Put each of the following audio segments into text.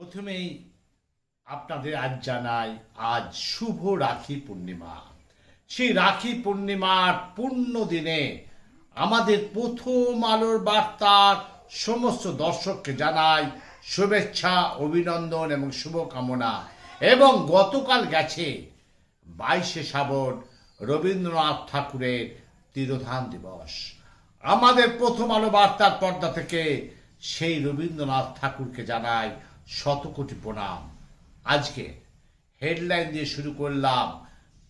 প্রথমেই আপনাদের আজ জানাই, আজ শুভ রাখি পূর্ণিমা। সেই রাখি পূর্ণিমার পূর্ণ দিনে আমাদের প্রথম আলোর বার্তার সমস্ত দর্শককে জানাই শুভেচ্ছা, অভিনন্দন এবং শুভকামনা। এবং গতকাল গেছে 22শে শ্রাবণ, রবীন্দ্রনাথ ঠাকুরের তিরোধান দিবস। আমাদের প্রথম আলো বার্তার পর্দা থেকে সেই রবীন্দ্রনাথ ঠাকুরকে জানাই শতকোটি প্রণাম। আজকে হেডলাইন দিয়ে শুরু করলাম।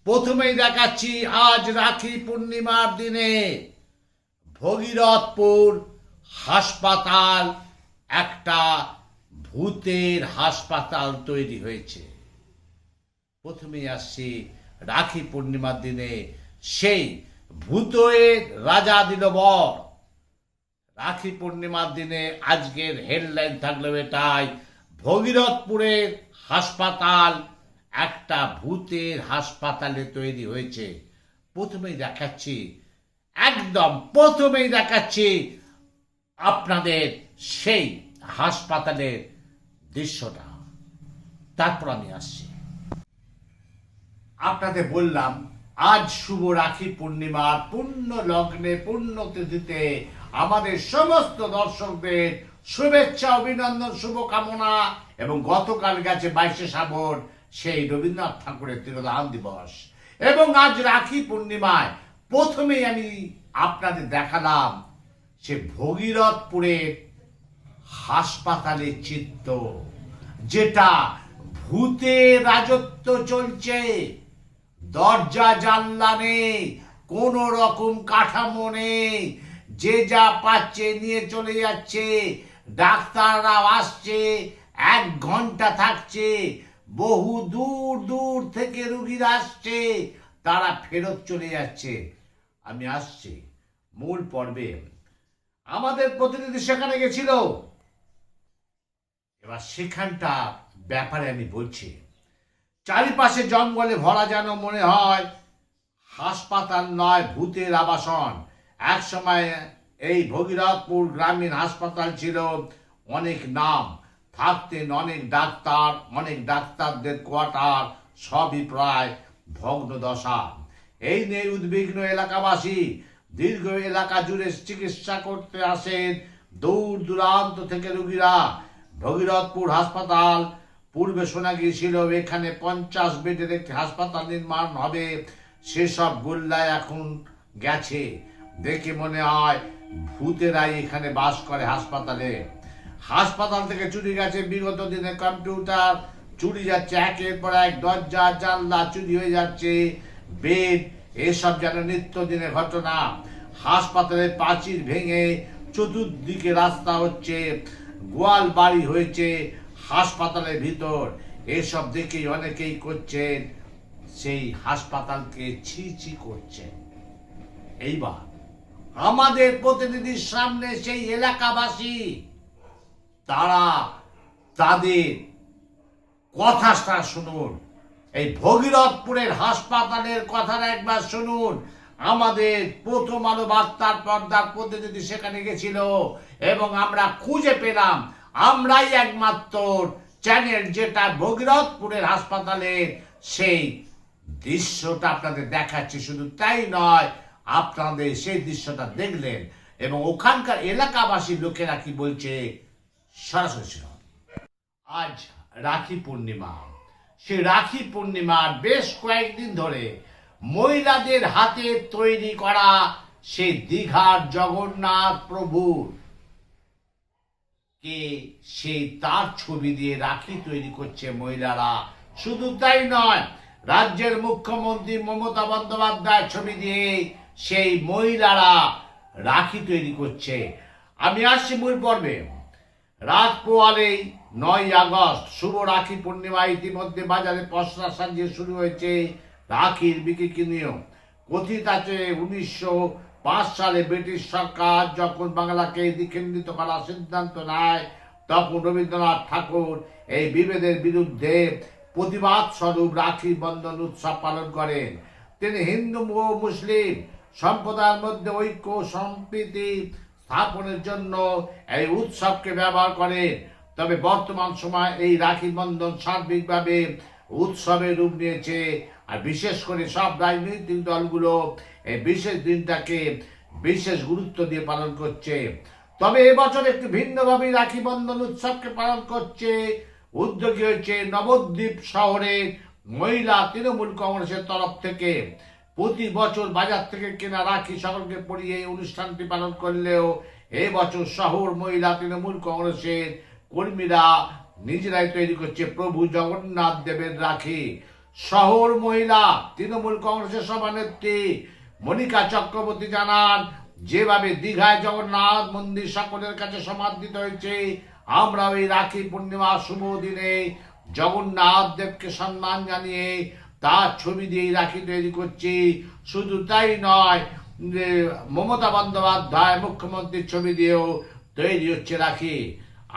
প্রথমেই দেখাচ্ছি, আজ রাখি পূর্ণিমার দিনে ভগীরথপুর হাসপাতাল একটা ভূতের হাসপাতাল তৈরি হয়েছে। প্রথমেই আসছি, রাখি পূর্ণিমার দিনে সেই ভূতের রাজা দিল বর। রাখি পূর্ণিমার দিনে আজকের হেডলাইন থাকলো এটাই, ভগীরথপুরের হাসপাতাল একটা ভূতের হাসপাতালে তৈরি হয়েছে। প্রথমেই দেখাচ্ছি আপনাদের সেই হাসপাতালের দৃশ্যটা। তারপর আমি আসছি। আপনাদের বললাম, আজ শুভ রাখি পূর্ণিমার পূর্ণ লগ্নে, পূর্ণ তিথিতে আমাদের সমস্ত দর্শকদের শুভেচ্ছা, অভিনন্দন, শুভকামনা। এবং গতকাল গেছে 22শে শ্রাবণ, সেই রবীন্দ্রনাথ ঠাকুরের তিরোধান দিবস। এবং আজ রাখি পূর্ণিমায় প্রথমেই আমি আপনাদের দেখালাম সে ভগীরথপুরের হাসপাতালের চিত্র, যেটা ভূতের রাজত্ব চলছে। দরজা জানলা নেই, কোন রকম কাঠামো নেই, যে যা পাচ্ছে নিয়ে চলে যাচ্ছে। ডাক্তাররা আসছে, 1 ঘন্টা থাকছে, বহু দূর দূর থেকে রুগীরা আসছে, তারা ফেরত চলে যাচ্ছে। আমি আসছি মূল পর্বে। আমাদের প্রতিনিধি সেখানে গেছিল। এবার সেখানটা ব্যাপারে আমি বলছি। চারিপাশে জঙ্গলে ভরা, যেন মনে হয় হাসপাতাল নয়, ভূতের আবাসন। এক সময় এই ভগীরথপুর গ্রামীণ হাসপাতাল ছিল, অনেক নাম, থাকতেন অনেক ডাক্তার, অনেক ডাক্তারদের কোয়ার্টার, সবই প্রায় ভগ্ন দশা। এই নিয়ে উদ্বিগ্ন এলাকাবাসী। দীর্ঘ এলাকা জুড়ে চিকিৎসা করতে আসেন দূর দূরান্ত থেকে রোগীরা। ভগীরথপুর হাসপাতাল, পূর্বে শোনা গিয়েছিল এখানে 50 বেডের একটি হাসপাতাল নির্মাণ হবে। সেসব গোল্লায় এখন গেছে। দেখে মনে হয় ভূতেরাই এখানে বাস করে হাসপাতালে। হাসপাতাল থেকে চুরি গেছে বিগত দিনে কম্পিউটার, চুরি যাচ্ছে একের পর এক, দরজা জানলা চুরি হয়ে যাচ্ছে, বেড, এসব যেন নিত্যদিনের ঘটনা। হাসপাতালের প্রাচীর ভেঙে চতুর্দিকে রাস্তা হচ্ছে, গোয়াল বাড়ি হয়েছে হাসপাতালের ভিতর। এসব দেখে অনেকেই করছেন সেই হাসপাতালকে ছি ছি করছেন। এইবার আমাদের প্রতিনিধির সামনে সেই এলাকাবাসী, তারা তাদের কথাটা শুনুন। এই ভগীরথপুরের হাসপাতালের কথাটা একবার শুনুন। আমাদের প্রথম আলো বার্তার পর্দার প্রতিনিধি সেখানে গেছিল এবং আমরা খুঁজে পেলাম, আমরাই একমাত্র চ্যানেল যেটা ভগীরথপুরের হাসপাতালের সেই দৃশ্যটা আপনাদের দেখাচ্ছে। শুধু তাই নয়, আপনাদের সেই দৃশ্যটা দেখলেন এবং ওখানকার এলাকাবাসী লোকেরা কি বলছে সরাসরি। আজ রাখি পূর্ণিমা। সে রাখি পূর্ণিমার বেশ কয়েকদিন ধরে মহিলাদের হাতে তৈরি করা সেই দীঘার জগন্নাথ প্রভুর কে সেই তার ছবি দিয়ে রাখি তৈরি করছে মহিলারা। শুধু তাই নয়, রাজ্যের মুখ্যমন্ত্রী মমতা বন্দ্যোপাধ্যায়ের ছবি দিয়ে সেই মহিলারা রাখি তৈরি করছে। আমি আসছি মূল পর্বে। রাত পোয়ালেই 9 আগস্ট শুভ রাখি পূর্ণিমা। ইতিমধ্যে বাজারে পসরা সাজিয়ে শুরু হয়েছে রাখির বিক্রি নিয়ম। কথিত আছে 1905 সালে ব্রিটিশ সরকার যখন বাংলাকে দ্বিখণ্ডিত করার সিদ্ধান্ত নেয়, তখন রবীন্দ্রনাথ ঠাকুর এই বিভেদের বিরুদ্ধে প্রতিবাদ স্বরূপ রাখি বন্ধন উৎসব পালন করেন। তিনি হিন্দু ও মুসলিম সম্প্রদায়ের মধ্যে ঐক্য সম্প্রীতি স্থাপনের জন্য এই উৎসবকে ব্যবহার করেন। তবে বর্তমান সময় এই রাখি বন্ধন সার্বিকভাবে উৎসবের রূপ নিয়েছে। আর বিশেষ করে সব রাজনৈতিক দলগুলো এই বিশেষ দিনটাকে বিশেষ গুরুত্ব দিয়ে পালন করছে। তবে এবছর একটু ভিন্নভাবে রাখি বন্ধন উৎসবকে পালন করছে। উদ্যোগী হয়েছে নবদ্বীপ শহরের মহিলা তৃণমূল কংগ্রেসের তরফ থেকে। প্রতি বছর বাজার থেকে কেনা রাখি সকলকে পরিয়ে এই অনুষ্ঠানটি পালন করলেও এবছর শহর মহিলা তৃণমূল কংগ্রেসের কর্মীরা নিজেরাই তৈরি করছে প্রভু জগন্নাথ দেবের রাখি। শহর মহিলা তৃণমূল কংগ্রেসের সভানেত্রী মনিকা চক্রবর্তী জানান, যেভাবে দীঘায় জগন্নাথ মন্দির সকলের কাছে সমাদৃত হয়েছে, আমরা ওই রাখি পূর্ণিমা শুভ দিনে জগন্নাথ দেবকে সম্মান জানিয়ে তার ছবি দিয়ে রাখি তৈরি করছি। শুধু তাই নয়, মমতা বন্দ্যোপাধ্যায় মুখ্যমন্ত্রীর ছবি দিয়েও তৈরি হচ্ছে রাখি।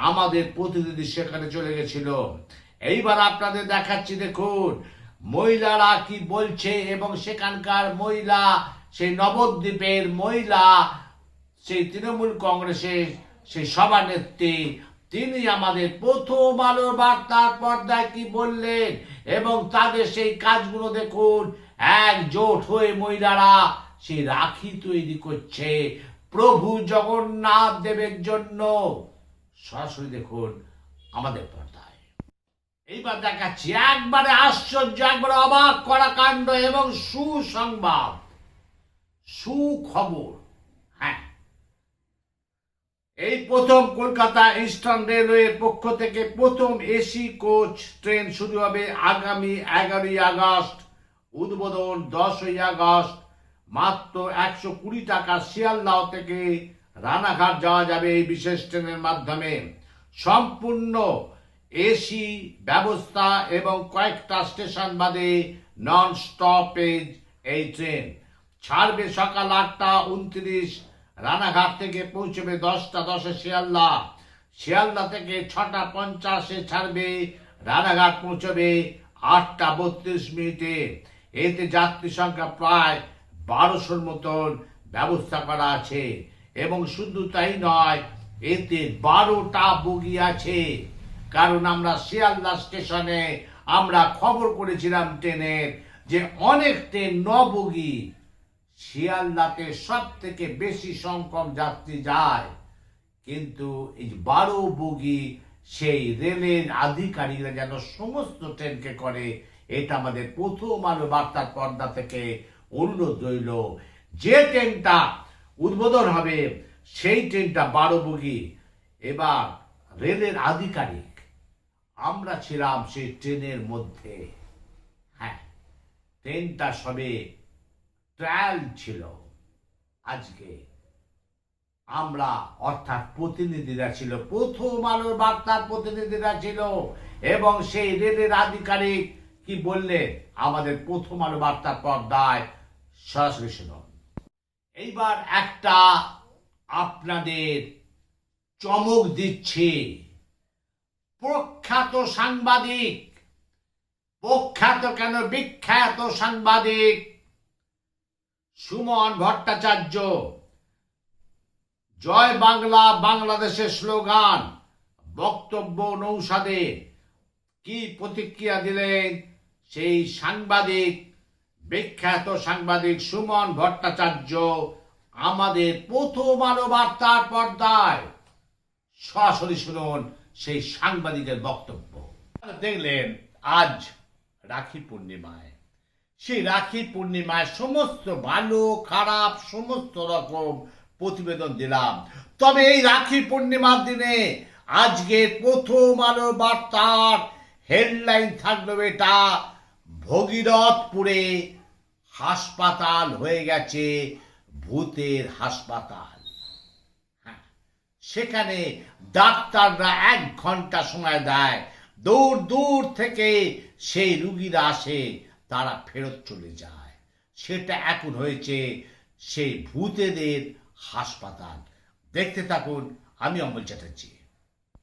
আমাদের প্রতিনিধি সেখানে চলে গেছিল। এইবার আপনাদের দেখাচ্ছি, দেখুন মহিলারা কি বলছে। এবং সেখানকার মহিলা, সেই নবদ্বীপের মহিলা, সেই তৃণমূল কংগ্রেসের সেই সভানেত্রী, তিনি আমাদের প্রথম আলোর বার্তার পর্দায় কি বললেন এবং তাদের সেই কাজগুলো দেখুন। একজোট হয়ে মহিলারা সেই রাখি তৈরি করছে প্রভু জগন্নাথ দেবের জন্য। সরাসরি দেখুন আমাদের পর্দায়। এইবার দেখাচ্ছি একবারে আশ্চর্য, একবারে অবাক করা কাণ্ড এবং সুসংবাদ, সুখবর। হ্যাঁ, এই প্রথম কলকাতা ইস্টার্ন রেলওয়ের পক্ষ থেকে প্রথম এসি কোচ ট্রেন শুরু হবে আগামী 11ই আগস্ট। উদ্বোধন 10ই আগস্ট। মাত্র 120 টাকা শিয়ালদহ থেকে রানাঘাট যাওয়া যাবে এই বিশেষ ট্রেনের মাধ্যমে। সম্পূর্ণ এসি ব্যবস্থা এবং কয়েকটা স্টেশন বাদে নন স্টপেজ এই ট্রেন। ছাড়বে সকাল 8:29, রানাঘাট থেকে পৌঁছবে 10:10 শিয়ালদহ। শিয়ালদহ থেকে 6:50 ছাড়বে, রানাঘাট পৌঁছবে 8:32। এতে যাত্রী সংখ্যা প্রায় 1200-র মতন ব্যবস্থা করা আছে। এবং শুধু তাই নয়, এতে 12টা বগি আছে। কারণ আমরা শিয়ালদহ স্টেশনে আমরা খবর করেছিলাম ট্রেনের যে অনেক ট্রেন 9 বগি। শিয়ালদাতে সব থেকে বেশি সংখ্যক যাত্রী যায়, কিন্তু এই 12 বগি সেই রেলের আধিকারিকরা যেন সমস্ত ট্রেনকে করে। এটা আমাদের প্রথম আলো বার্তার পর্দা থেকে অনুরোধ রইল। যে ট্রেনটা উদ্বোধন হবে সেই ট্রেনটা 12 বগি। এবার রেলের আধিকারিক আমরা ছিলাম সেই ট্রেনের মধ্যে। হ্যাঁ, ট্রেনটা সবে ট্রায়াল ছিল। আজকে আমরা অর্থাৎ প্রতিনিধিরা ছিল, প্রথম আলোর বার্তার প্রতিনিধিরা ছিল এবং সেই রেলের আধিকারিক কি বললেন আমাদের প্রথম আলো বার্তার পর্দায় সরাসরি শুনুন। এইবার একটা আপনাদের চমক দিচ্ছি। প্রখ্যাত সাংবাদিক, প্রখ্যাত কেন বিখ্যাত সাংবাদিক সুমন ভট্টাচার্য জয় বাংলা বাংলাদেশের স্লোগান বক্তব্য নৌসাদে কি প্রতিক্রিয়া দিলেন সেই সাংবাদিক, বিখ্যাত সাংবাদিক সুমন ভট্টাচার্য আমাদের প্রথম আলো বার্তার পর্দায়। সরাসরি শুনুন সেই সাংবাদিকের বক্তব্য। দেখলেন আজ রাখি পূর্ণিমায়, সেই রাখি পূর্ণিমায় সমস্ত ভালো খারাপ সমস্ত রকম প্রতিবেদন দিলাম। তবে এই রাখি পূর্ণিমার দিনে আজকে প্রথম আলো বার্তার হেডলাইন থাকলো এটা, ভগীরথপুরে হাসপাতাল হয়ে গেছে ভূতের হাসপাতাল। হ্যাঁ, সেখানে ডাক্তাররা 1 ঘন্টা সময় দেয়, দূর দূর থেকে সেই রুগীরা আসে, তারা ফেরত চলে যায়। সেটা এখন হয়েছে সেই ভূতেদের হাসপাতাল। দেখতে থাকুন, আমি অমল চ্যাটার্জি।